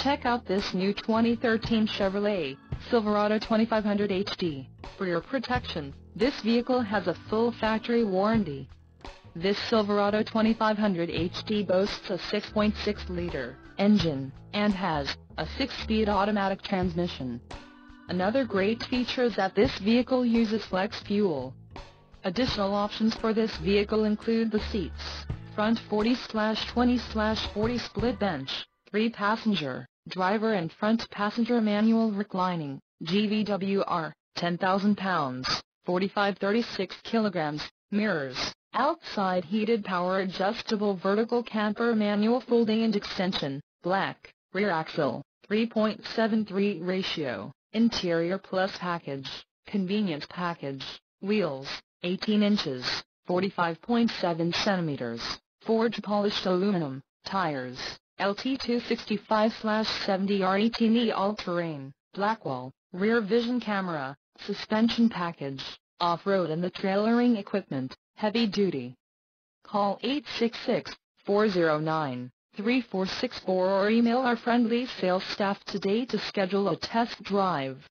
Check out this new 2013 Chevrolet Silverado 2500 HD. For your protection, this vehicle has a full factory warranty. This Silverado 2500 HD boasts a 6.6-liter engine and has a 6-speed automatic transmission. Another great feature is that this vehicle uses flex fuel. Additional options for this vehicle include the seats, front 40/20/40 split bench, 3-passenger, driver and front passenger manual reclining, GVWR, 10,000 pounds, 4536 kilograms, mirrors, outside heated power adjustable vertical camper manual folding and extension, black, rear axle, 3.73 ratio, interior plus package, convenience package, wheels, 18 inches, 45.7 centimeters, forged polished aluminum, tires, LT 265/70R 18E all-terrain, Blackwall, rear vision camera, suspension package, off-road and the trailering equipment, heavy duty. Call 866-409-3464 or email our friendly sales staff today to schedule a test drive.